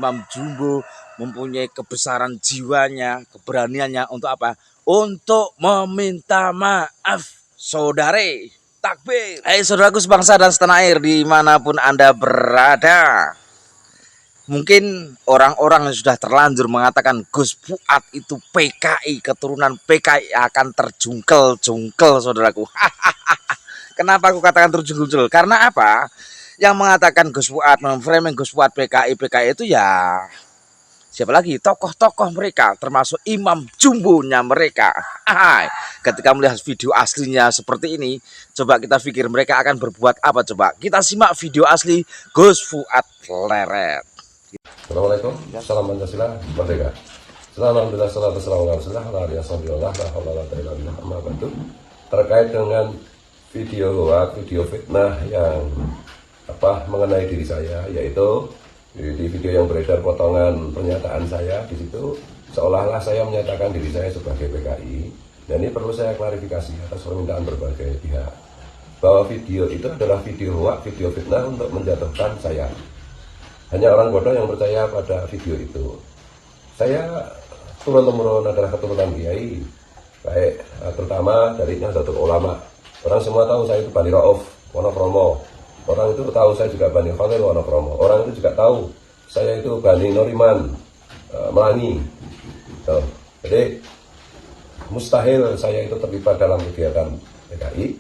Imam Jumbo mempunyai kebesaran jiwanya, keberaniannya untuk apa? Untuk meminta maaf, saudare. Takbir. Hai saudaraku sebangsa dan setanah air dimanapun Anda berada. Mungkin orang-orang yang sudah terlanjur mengatakan Gus Fuad itu PKI, keturunan PKI akan terjungkel-jungkel saudaraku. Kenapa aku katakan terjungkel? Karena apa? Yang mengatakan Gus Fuad, memframing Gus Fuad PKI itu ya siapa lagi? Tokoh-tokoh mereka, termasuk Imam Jumbonya mereka. Ketika melihat video aslinya seperti ini, coba kita pikir mereka akan berbuat apa coba? Kita simak video asli Gus Fuad Leret. Assalamualaikum, salam Pancasila, merdeka. Alhamdulillah, salatu wassalamu ala rasulillah, terkait dengan video fitnah yang mengenai diri saya, yaitu di video yang beredar potongan pernyataan saya di situ seolah-olah saya menyatakan diri saya sebagai PKI, dan ini perlu saya klarifikasi atas permintaan berbagai pihak bahwa video itu adalah video hoax, video fitnah untuk menjatuhkan saya. Hanya orang bodoh yang percaya pada video itu. Saya turun-temurun adalah keturunan kiai, baik terutama dari Nahdlatul Ulama. Orang semua tahu saya itu Bani Rauf, Wonokromo. Orang itu tahu saya juga Bani Khalil, Wonokromo. Orang itu juga tahu saya itu Bani Noriman, Melani. Jadi mustahil saya itu terlibat dalam kegiatan PKI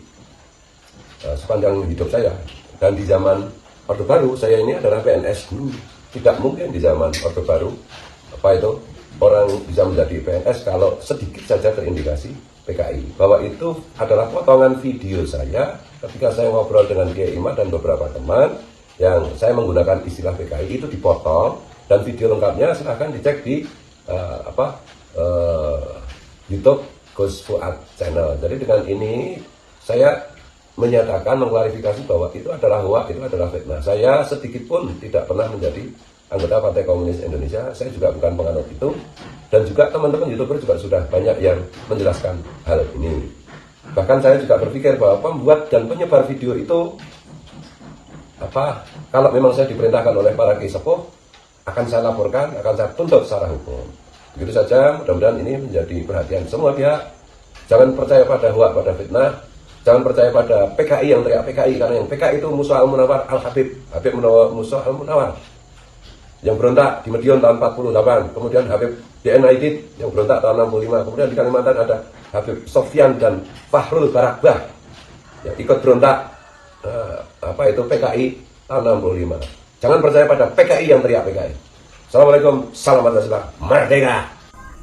sepanjang hidup saya. Dan di zaman Orde Baru, saya ini adalah PNS dulu. Tidak mungkin di zaman Orde Baru orang bisa menjadi PNS kalau sedikit saja terindikasi PKI. Bahwa itu adalah potongan video saya ketika saya ngobrol dengan Kiai Imad dan beberapa teman yang saya menggunakan istilah PKI itu dipotong, dan video lengkapnya silahkan dicek di YouTube Gus Fuad Channel. Jadi dengan ini saya menyatakan, mengklarifikasi bahwa itu adalah hoax, itu adalah fitnah. Saya sedikit pun tidak pernah menjadi anggota Partai Komunis Indonesia. Saya juga bukan penganut itu. Dan juga teman-teman YouTuber juga sudah banyak yang menjelaskan hal ini. Bahkan saya juga berpikir bahwa pembuat dan penyebar video itu kalau memang saya diperintahkan oleh para kiai sepuh, akan saya laporkan, akan saya tuntut secara hukum. Begitu saja, mudah-mudahan ini menjadi perhatian semua pihak. Jangan percaya pada hoax, pada fitnah. Jangan percaya pada PKI yang teriak PKI, karena yang PKI itu musuh Al-Munawar Al-Habib, Habib musuh Al-Munawar yang berontak di Madiun tahun 48, kemudian Habib DN Aidit yang berontak tahun 65, kemudian di Kalimantan ada Habib Sofyan dan Fahrul Barakbah yang ikut berontak PKI tahun 65. Jangan percaya pada PKI yang teriak PKI. Assalamualaikum, salam Pancasila, merdeka.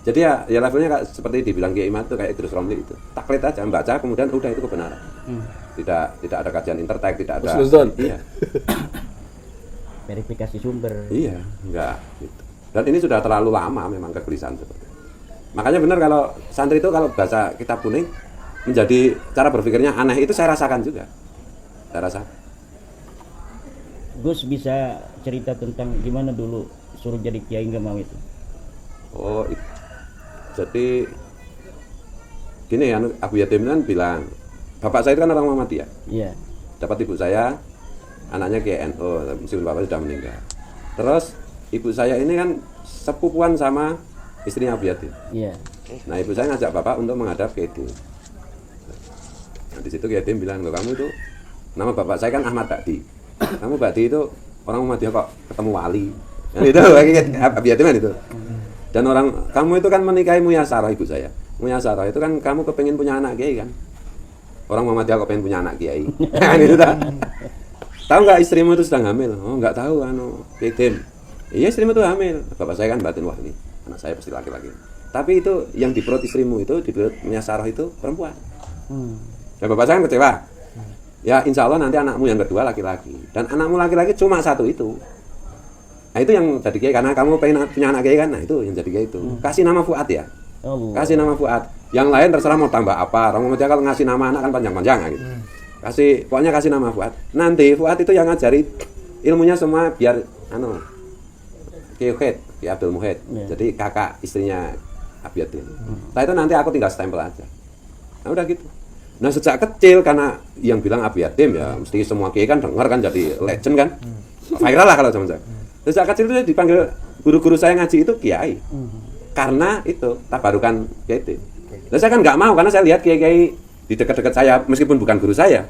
Jadi ya levelnya seperti dibilang Kiai Imad itu kayak Idrus Romli itu. Taklid aja, baca kemudian udah itu kebenaran. Tidak ada kajian intertek, tidak ada. Iya. Verifikasi sumber. Iya, enggak gitu. Dan ini sudah terlalu lama memang kegelisahan seperti itu. Makanya benar kalau santri itu kalau baca kitab kuning menjadi cara berpikirnya aneh, itu saya rasakan juga. Saya rasakan. Gus bisa cerita tentang gimana dulu suruh jadi kiai nggak mau itu? Oh, jadi gini ya, Abu Yatim kan bilang, bapak saya itu kan orang Muhammadiyah. Iya. Dapat ibu saya, anaknya KNO, meskipun bapak sudah meninggal. Terus ibu saya ini kan sepupuan sama istrinya Abu Yatim. Iya. Nah ibu saya ngajak bapak untuk menghadap ke Yatim. Nah di situ Yatim bilang, loh kamu itu, nama bapak saya kan Ahmad Bakti. Kamu Bakti itu orang Muhammadiyah kok ketemu wali. Nah, itu Abu Yatim kan itu. Dan kamu itu kan menikahi Muyasarah ibu saya. Muyasarah itu kan kamu kepengen punya anak kiai kan? Orang Muhammadiyah kok pengen punya anak kiai. Kan itu tak? Tahu nggak istrimu itu sedang hamil? Oh nggak tahu Yatim. Iya istrimu itu hamil. Bapak saya kan batin, wah ini anak saya pasti laki-laki. Tapi itu yang di perut istrimu itu, di perut Muyasarah itu perempuan. Dan bapak saya kan kecewa. Ya insya Allah nanti anakmu yang kedua laki-laki. Dan anakmu laki-laki cuma satu itu. Nah itu yang jadi kiai, karena kamu pengen punya anak kiai kan, nah itu yang jadi kiai itu. Kasih nama Fuad ya, kasih nama Fuad. Yang lain terserah mau tambah apa. Orang Muhammadiyah kalau ngasih nama anak kan panjang-panjang gitu. Pokoknya kasih nama Fuad. Nanti Fuad itu yang ngajari ilmunya semua biar Kiai Abdul Muhid. Jadi kakak istrinya Abi Yatim. Nah itu nanti aku tinggal stempel aja. Nah udah gitu. Nah sejak kecil karena yang bilang Abi Yatim ya mesti semua kiai kan dengar kan, jadi legend kan. Viral lah kalau zaman saya. Sejak kecil itu dipanggil guru-guru saya ngaji itu kiai. Karena itu tabarukan kiai itu. Nah, saya kan nggak mau karena saya lihat kiai-kiai di dekat-dekat saya meskipun bukan guru saya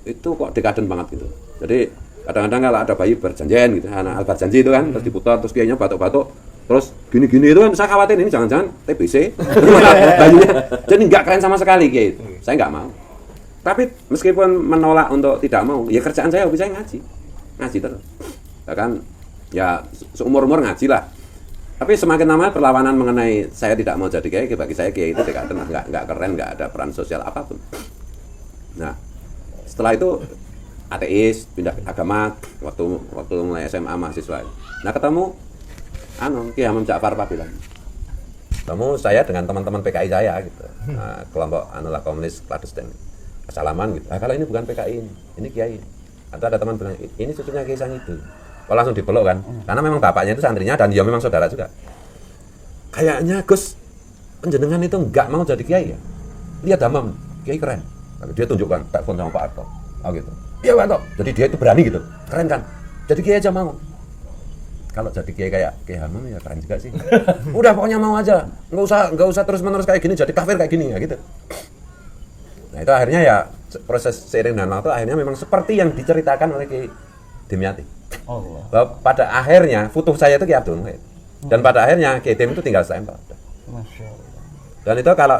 itu kok dekaden banget gitu. Jadi kadang-kadang kalau ada bayi berjanjian gitu, anak berjanji itu kan, terus diputar, terus kiainya batuk-batuk, terus gini-gini itu kan saya khawatir ini jangan-jangan TBC bayinya. Jadi nggak keren sama sekali kiai itu. Saya nggak mau. Tapi meskipun menolak untuk tidak mau, ya kerjaan saya hobi saya ngaji terus. Bahkan ya seumur-umur ngaji lah. Tapi semakin lama perlawanan mengenai saya tidak mau jadi kiai, bagi saya kiai itu dekaden, nggak keren, nggak ada peran sosial apapun. Nah, setelah itu ateis, pindah agama waktu mulai SMA mahasiswa. Nah, ketemu Ki Hamam Ja'far Pabilan. Ketemu saya dengan teman-teman PKI saya gitu. Nah, kelompok komunis Kladesten. Salaman gitu. Nah, kalau ini bukan PKI ini kiai. Atau ada teman bilang, ini cucunya Kiai Sangidul. Oh, langsung dipeluk kan. Karena memang bapaknya itu santrinya dan dia memang saudara juga. Kayaknya Gus, penjenengan itu enggak mau jadi kiai ya. Lihat Hamam, kiai keren. Tapi dia tunjukkan telepon sama Pak Harto. Oh gitu. Iya Pak Harto. Jadi dia itu berani gitu. Keren kan? Jadi kiai aja mau. Kalau jadi kiai kayak Kiai Hamam ya keren juga sih. Udah pokoknya mau aja. Enggak usah terus-menerus kayak gini jadi kafir kayak gini ya gitu. Nah, itu akhirnya ya proses seiring dengan waktu akhirnya memang seperti yang diceritakan oleh Kiai Dimyati. Allah. Bahwa pada akhirnya futuh saya itu Kiai Abdul Muhid. Dan pada akhirnya Kiai Dim itu tinggal stempel. Masya Allah. Dan itu kalau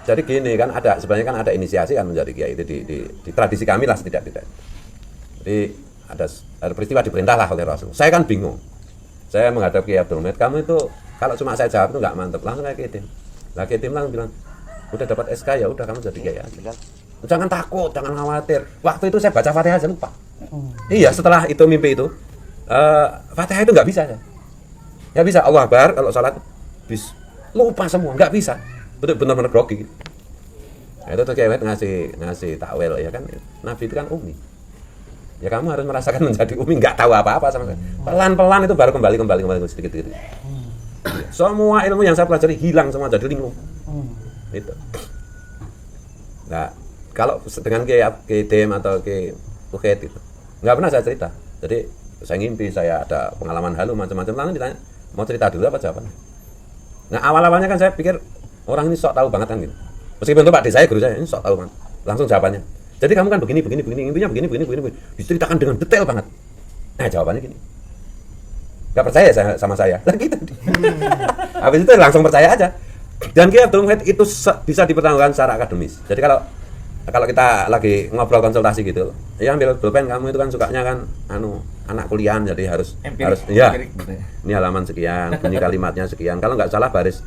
jadi gini kan sebenarnya kan ada inisiasi kan menjadi kiai itu di tradisi kami lah tidak. Jadi ada peristiwa diperintah lah oleh Rasul. Saya kan bingung. Saya menghadap Kiai Abdul Muhid, kamu itu kalau cuma saya jawab itu nggak mantap, langsung kayak Kiai Dim. Lah Kiai Dim langsung bilang, udah dapat SK ya udah kamu jadi kiai aja. Jangan takut, jangan khawatir. Waktu itu saya baca Fatihah aja lupa. Iya, setelah itu mimpi itu Fatihah itu nggak bisa ya. Nggak bisa Allah Akbar kalau sholat lupa semua, nggak bisa. Benar-benar grogi. Nah, itu tuh Kiai ngasih takwil ya kan. Nabi itu kan umi. Ya kamu harus merasakan menjadi umi, nggak tahu apa-apa sama sekali. Pelan-pelan itu baru kembali sedikit-sedikit. Semua ilmu yang saya pelajari hilang semua jadi linglung. Itu. Nah, kalau dengan Kiai Dim atau Kiai Muhid itu nggak pernah saya cerita. Jadi saya ngimpi, saya ada pengalaman halu macam-macam, langsung ditanya mau cerita dulu apa jawabannya. Nah, awal-awalnya kan saya pikir orang ini sok tahu banget kan gitu. Meskipun itu Pak D saya guru saya ini sok tahu banget. Langsung jawabannya. Jadi kamu kan begini, intinya begini. Diceritakan dengan detail banget. Nah, jawabannya gini. Nggak percaya sama saya. Lah gitu. Habis itu langsung percaya aja. Dan Kiai Abdul Muhid itu bisa dipertanggungjawabkan secara akademis. Jadi kalau kita lagi ngobrol konsultasi gitu, ya ambil pulpen, kamu itu kan sukanya kan anak kuliah jadi harus ya. Ini halaman sekian, bunyi kalimatnya sekian. Kalau nggak salah baris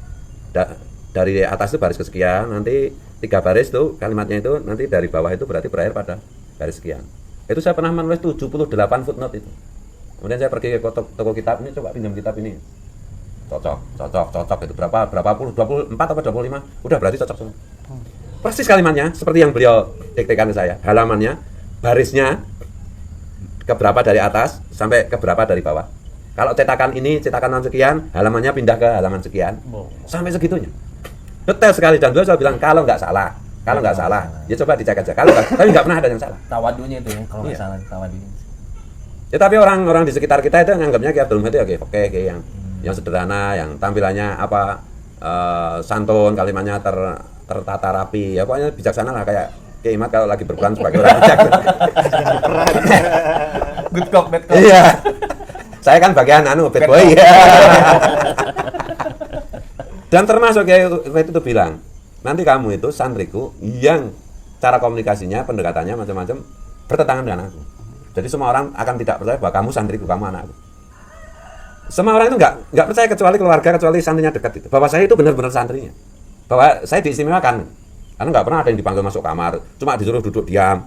dari atas itu baris kesekian, nanti 3 baris tuh kalimatnya itu nanti dari bawah itu berarti berakhir pada baris sekian. Itu saya pernah menulis 78 footnote itu. Kemudian saya pergi ke toko kitab ini, coba pinjam kitab ini. Cocok itu berapa puluh 24 atau 25 udah berarti cocok semua. Persis kalimatnya seperti yang beliau diktekan ke saya, halamannya, barisnya keberapa dari atas sampai keberapa dari bawah. Kalau cetakan sekian, halamannya pindah ke halaman sekian, sampai segitunya. Detail sekali, dan beliau selalu bilang kalau nggak salah, ya coba dicek aja. Tapi nggak pernah ada yang salah. Tawadunya itu ya, kalau nggak salah tawadunya. Ya tapi orang-orang di sekitar kita itu nganggapnya Kiai Abdul Muhid itu oke yang sederhana, yang tampilannya santun, kalimatnya tertata rapi, ya pokoknya bijaksana lah kayak Kiai Imad kalau lagi berperan sebagai orang bijak. Good cop, bad cop. Iya. Saya kan bagian bad boy. Dan termasuk Kiai itu bilang, nanti kamu itu santriku yang cara komunikasinya, pendekatannya macam-macam bertentangan dengan aku. Jadi semua orang akan tidak percaya bahwa kamu santriku, kamu anakku. Semua orang itu nggak percaya kecuali keluarga, kecuali santrinya dekat itu. Bahwa saya itu benar-benar santrinya. Bahwa saya diistimewakan. Karena nggak pernah ada yang dipanggil masuk kamar, cuma disuruh duduk diam.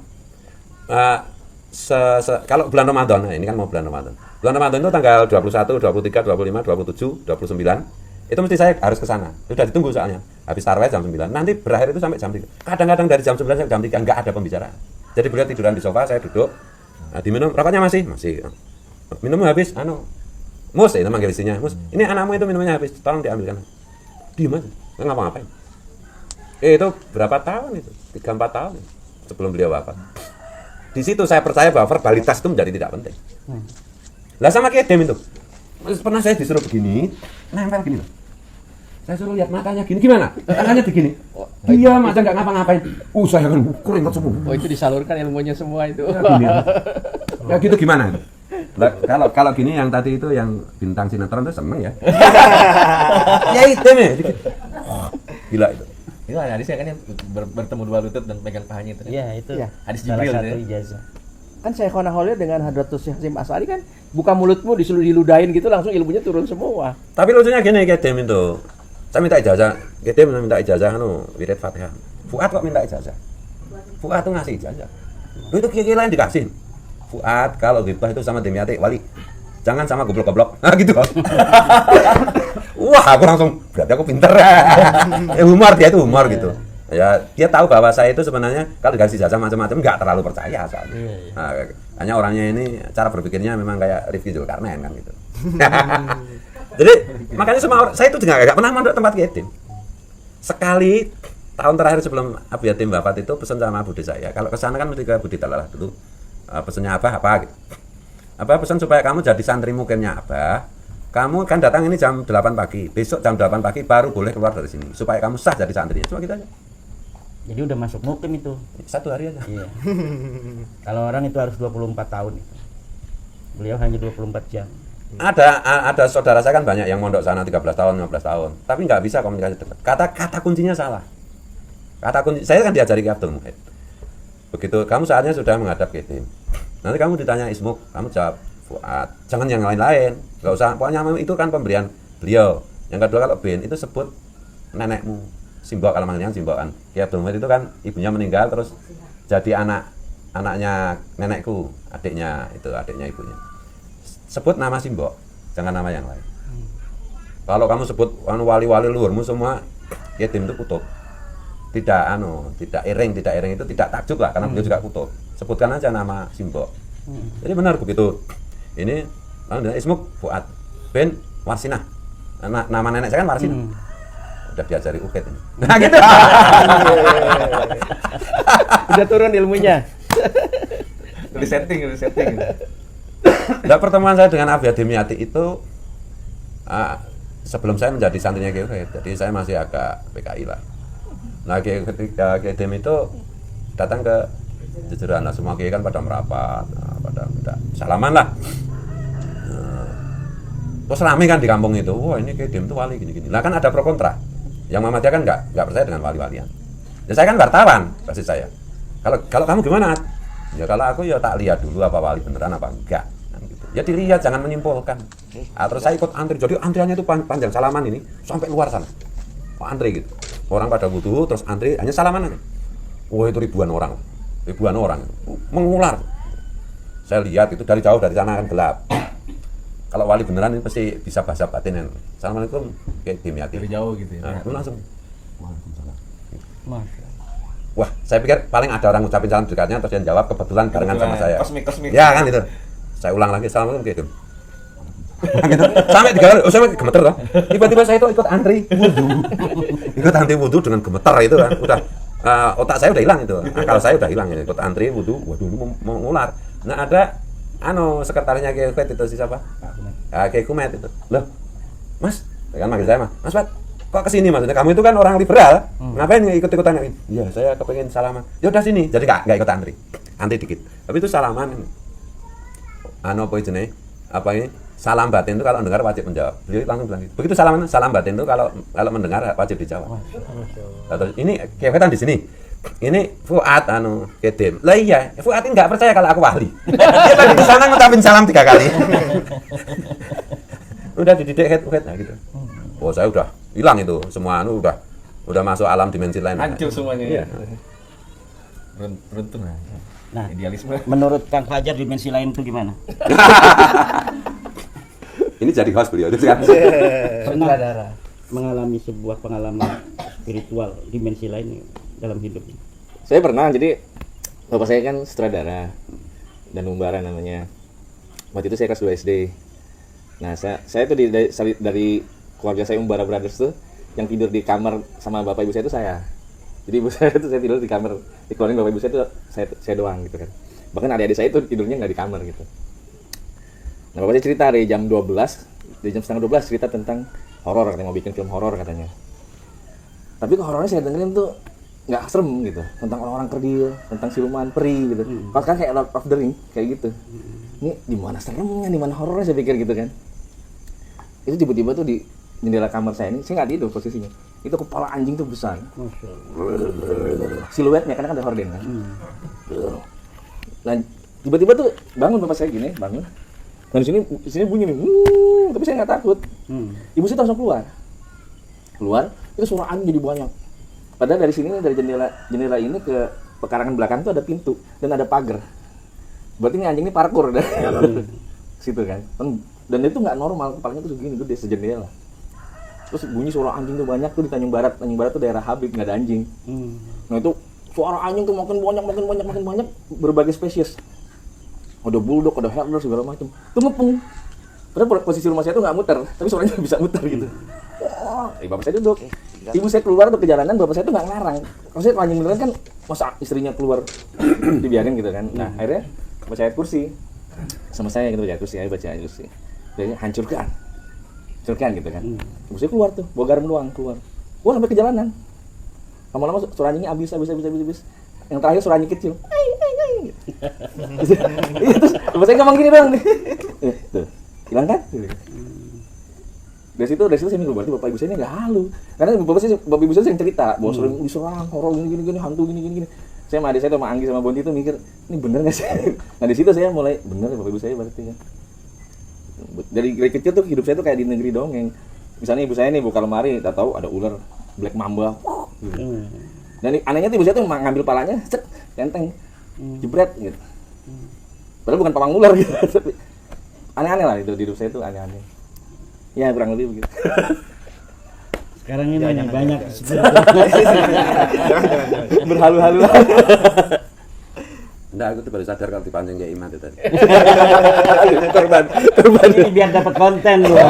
Kalau bulan Ramadan, nah ini kan mau bulan Ramadan. Bulan Ramadan itu tanggal 21, 23, 25, 27, 29. Itu mesti saya harus ke sana. Sudah ditunggu soalnya. Habis tarawih jam 9. Nanti berakhir itu sampai jam 3. Kadang-kadang dari jam 9 sampai jam 3 nggak ada pembicaraan. Jadi beliau tiduran di sofa, saya duduk. Nah, diminum, rokoknya masih. Minum habis, Mus, itu manggil istrinya, Mus, ini anakmu itu minumnya habis, tolong diambilkan. Diam aja, nggak ngapa-ngapain. Itu berapa tahun itu? 3-4 tahun sebelum beliau wafat. Di situ saya percaya bahwa verbalitas itu menjadi tidak penting. Lah sama Kiai Dim itu, pernah saya disuruh begini, nempel gini loh. Saya suruh lihat matanya gini, gimana? Tangannya begini. Iya, macam nggak ngapa-ngapain. Saya kan keringat semua. Oh itu disalurkan ilmunya semua itu. Ya, gini, ya gitu gimana? Lah, kalau gini yang tadi itu yang bintang sinetron itu seneng ya. Ya itu nih. Gila itu. Itu hadisnya kan yang bertemu dua lutut dan pegang pahanya itu. Iya, itu Iya, hadis salah Jibril satu itu ya. ijazah. Kan Syekhona Khalil dengan Hadratus Syekh Hasyim Asy'ari kan buka mulutmu disuruh diludahin gitu langsung ilmunya turun semua. Tapi lucunya gini Kedem itu. Saya minta ijazah, Kedem minta ijazah wirid Fatihah. Fuad kok minta ijazah? Fuad tuh ngasih ijazah. Itu kiai lain dikasih. Fuad kalau ghibah itu sama Demyati wali. Jangan sama goblok-goblok. Nah gitu. Wah, aku langsung berarti aku pinter. Humor dia itu humor gitu. Ya, dia tahu bahwa saya itu sebenarnya kalau dikasih jasa macam-macam nggak terlalu percaya soalnya. Nah, hanya orangnya ini cara berpikirnya memang kayak Rifki Zulkarnain kan gitu. Jadi makanya semua orang, saya itu juga nggak pernah mondok tempat yatim. Sekali tahun terakhir sebelum Abu Yatim wafat itu pesan sama Budi saya, kalau kesana kan mesti ke Budi Talalah dulu. Pesannya apa gitu. Apa pesan supaya kamu jadi santri mukimnya apa? Kamu kan datang ini jam 8 pagi, besok jam 8 pagi baru boleh keluar dari sini supaya kamu sah jadi santrinya. Cuma gitu aja. Jadi udah masuk mukim itu. 1 hari aja. Iya. Kalau orang itu harus 24 tahun itu. Beliau hanya 24 jam. Ada saudara saya kan banyak yang mondok sana 13 tahun, 15 tahun. Tapi nggak bisa komunikasi dekat. Kata kuncinya salah. Kata kunci saya kan diajari ke Abdul Muhid. Begitu kamu saatnya sudah menghadap ke tim. Nanti kamu ditanya Ismuk, kamu jawab Fuad. Jangan yang lain-lain. Nggak usah. Pokoknya itu kan pemberian beliau. Yang kedua kalau Ben itu sebut nenekmu. Simbok kalau manggilnya Simbok kan. Ya Abdul Muhid itu kan ibunya meninggal terus jadi anaknya nenekku, adiknya ibunya. Sebut nama Simbok, jangan nama yang lain. Kalau kamu sebut wali-wali luhurmu semua, ya tim itu kutub. Tidak iring itu tidak takjub lah karena beliau juga kutub. Sebutkan aja nama Simbok. Jadi benar begitu. Ini Ismuk Fuad Ben Warsinah. Nama nenek saya kan Warsinah. Udah diajari UKT ini. Nah gitu. Udah turun ilmunya. Udah setting. Nah, pertemuan saya dengan Abu Yatim itu sebelum saya menjadi santrinya Kiai Ubaid, jadi saya masih agak PKI lah. Nah ketika Kiai Yatim itu datang ke jajaran, nah, semua Kiai kan pada merapat, pada salaman lah. Terus ramai kan di kampung itu, wah ini Kiai Yatim itu wali gini-gini. Nah kan ada pro kontra. Yang Muhammadiyah kan nggak percaya dengan wali-walian. Ya saya kan wartawan, pasti saya. Kalau kamu gimana? Ya kalau aku ya tak lihat dulu apa wali beneran apa enggak. Gitu. Ya dilihat, jangan menyimpulkan. Terus saya ikut antri, jadi antriannya itu panjang salaman ini sampai luar sana. Antri gitu. Orang pada wudu, terus antri hanya salaman aja. Wah itu ribuan orang mengular. Saya lihat itu dari jauh, dari sana kan gelap. Kalau wali beneran ini pasti bisa bahasa batin. Assalamualaikum kayak Dimyati. Dari jauh gitu ya. Nah, itu langsung. Waalaikumsalam. Masya. Wah, saya pikir paling ada orang ngucapin salam dekatnya terus dia jawab kebetulan barengan sama saya. Kosmik. Ya kan itu. Saya ulang lagi assalamualaikum kayak gitu. Gitu. Sampai 3 kali, saya gemeter toh. Tiba-tiba saya itu ikut antri wudu. Ikut antri wudu dengan gemeter itu kan. Udah otak saya udah hilang itu. Akal saya udah hilang ya. Ikut antri wudu, waduh ini mau ngular. Nah, ada sekretarisnya Kiai Ubaid itu siapa? Kiai Kumet itu. Loh, Mas, kan manggil saya Mas. Mas Pat, kok kesini maksudnya? Kamu itu kan orang liberal, ngapain ikut-ikutan? Iya, saya kepengen salaman. Ya udah sini, jadi nggak ikut antri dikit. Tapi itu salaman. Apa jenis? Apa ini? Salam batin itu kalau mendengar wajib menjawab. Beliau langsung bilang gitu. Begitu salam batin itu kalau mendengar wajib dijawab. Terus ini Kiai Ubaid di sini. Ini Fuad Kedem. Lah iya, Fuad ini nggak percaya kalau aku wali. Dia tadi di sana ngucapin salam 3 kali. Udah dididik head nah gitu. Oh, saya udah hilang itu semua udah masuk alam dimensi lain. Hancur semuanya. Iya. Beruntung lah. Nah, Idealisme. menurut Kang Fajar dimensi lain itu gimana? Ini jadi host beliau itu kan. Pernah mengalami sebuah pengalaman spiritual dimensi lain dalam hidup ini? Saya pernah, jadi bapak saya kan sutradara dan Umbara namanya. Waktu itu saya kelas 2 SD. Nah, saya tuh dari keluarga saya Umbara Brothers tuh yang tidur di kamar sama bapak ibu saya itu saya. Jadi ibu saya tuh saya tidur di kamar, dikeluarin bapak ibu saya tuh saya doang gitu kan. Bahkan adik-adik saya itu tidurnya nggak di kamar gitu. Nah, bapak saya cerita dari jam 12 di jam setengah 12 cerita tentang horor, katanya mau bikin film horor katanya. Tapi kok horornya saya dengerin tuh nggak serem gitu, tentang orang-orang kerdil, tentang siluman, peri gitu. Pas kan kayak Lord of the Ring kayak gitu. Ini di mana seremnya, di mana horornya saya pikir gitu kan. Itu tiba-tiba tuh di jendela kamar saya ini, saya nggak tidur posisinya. Itu kepala anjing tuh besar. Siluetnya karena kan ada horden kan. Nah, tiba-tiba tuh bangun bapak saya gini, bangun. Nah di sini bunyi nih, tapi saya nggak takut. Ibu saya langsung keluar, itu suara anjing jadi banyak. Padahal dari sini, dari jendela ini ke pekarangan belakang tuh ada pintu dan ada pagar. Berarti ini anjing ini parkur dari situ kan. Dan itu nggak normal, kepalanya tuh segini gede sejendela. Terus bunyi suara anjing tuh banyak tuh di Tanjung Barat tuh daerah Habib, nggak ada anjing. Nah itu suara anjing tuh makin banyak berbagai spesies. Ada bulldog, ada herder segala macam. Itu ngepung. Padahal posisi rumah saya tuh nggak muter, tapi suaranya bisa muter gitu. Bapak saya duduk. Ibu saya keluar tuh ke jalanan, bapak saya tuh nggak ngarang. Kalau saya anjing beneran kan, masa istrinya keluar dibiarin gitu kan. Nah akhirnya bapak saya kursi sama saya gitu, baca ayat kursi. Jadi hancurkan gitu kan. Ibu saya keluar tuh, bawa garam doang keluar. Wah sampai ke jalanan. Lama-lama suara anjingnya habis. Yang terakhir suara anjing kecil. Terus bapak saya ngomong gini doang nih. Tuh, hilang kan? Dari situ saya mikir berarti bapak ibu saya ini nggak halu. Karena bapak ibu saya sering cerita bahwa sering diserang horor gini, hantu gini. Saya sama adik saya sama Anggi sama Bonti itu mikir, ini bener nggak sih? Nah di situ saya mulai bener bapak ibu saya berarti kan. Dari kecil tuh hidup saya tuh kayak di negeri dongeng. Misalnya ibu saya nih buka lemari, tak tahu ada ular black mamba. Gitu. Dan anehnya tuh ibu saya tuh ngambil palanya, centeng, jebret gitu. Padahal bukan pamang ular gitu. Aneh-aneh lah itu hidup saya tuh aneh-aneh. Ya kurang lebih begitu. Sekarang ini banyak berhalu-halu. Enggak, aku tuh baru sadar kalau dipancing kayak Iman itu tadi. Korban. ini biar dapat konten loh.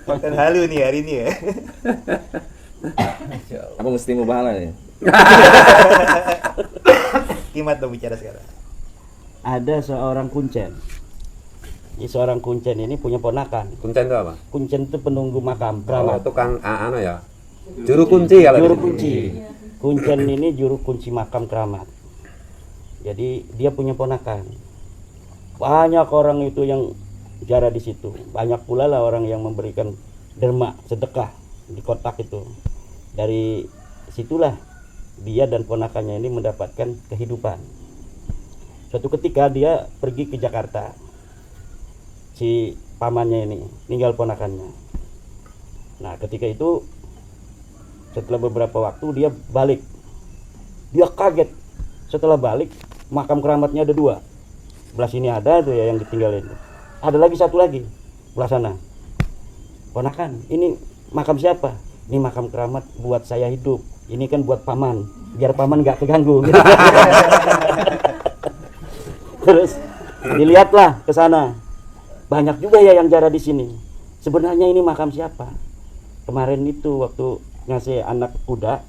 Konten halu nih hari ini ya. Apa mesti mau bahala ya? Kimat dong bicara sekarang. Ada seorang kuncen. Seorang kuncen ini punya ponakan. Kuncen itu apa? Kuncen itu penunggu makam Oh, keramat. tukang ya. Juru kunci kalau Juru di sini. kunci. Kuncen ini juru kunci makam keramat. Jadi dia punya ponakan. Banyak orang itu yang ziarah di situ. Banyak pula lah orang yang memberikan derma, sedekah di kotak itu. Dari situlah dia dan ponakannya ini mendapatkan kehidupan. Suatu ketika dia pergi ke Jakarta. Si pamannya ini tinggal ponakannya. Nah ketika itu setelah beberapa waktu dia balik. Dia kaget. Setelah balik makam keramatnya ada 2. Belah sini ada tuh ya yang ditinggalin. Ada lagi satu lagi belah sana. Ponakan, ini makam siapa? Ini makam keramat buat saya hidup. Ini kan buat paman, biar paman nggak keganggu. Terus dilihatlah ke sana. Banyak juga ya yang ziarah di sini. Sebenarnya ini makam siapa? Kemarin itu waktu ngasih anak kuda,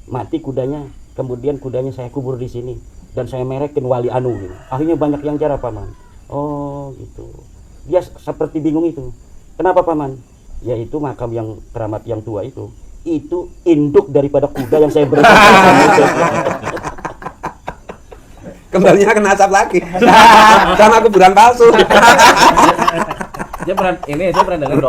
mati kudanya. Kemudian kudanya saya kubur di sini dan saya merekin Wali Anu gitu. Akhirnya banyak yang ziarah paman. Oh gitu. Dia seperti bingung itu. Kenapa paman? Yaitu makam yang keramat yang tua itu induk daripada kuda yang saya beri. Kembalinya kena asap lagi. Sama kuburan palsu. Saya pernah dengar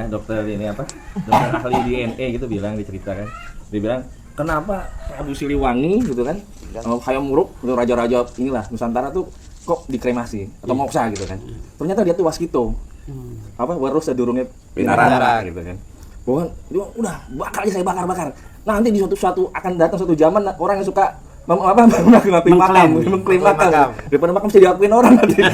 dokter ini apa? Dokter ahli DNA gitu bilang, diceritakan. Dia bilang, kenapa Prabu Siliwangi gitu kan? Hayam Wuruk, raja-raja inilah Nusantara tuh kok dikremasi atau moksa gitu kan. Ternyata dia tuh waskito. Apa warus sedurungnya pinara gitu kan. Bahwa dia udah bakar aja saya bakar. Nanti di suatu akan datang suatu zaman orang yang suka mengklaim makam daripada makam bisa diakuin orang nanti.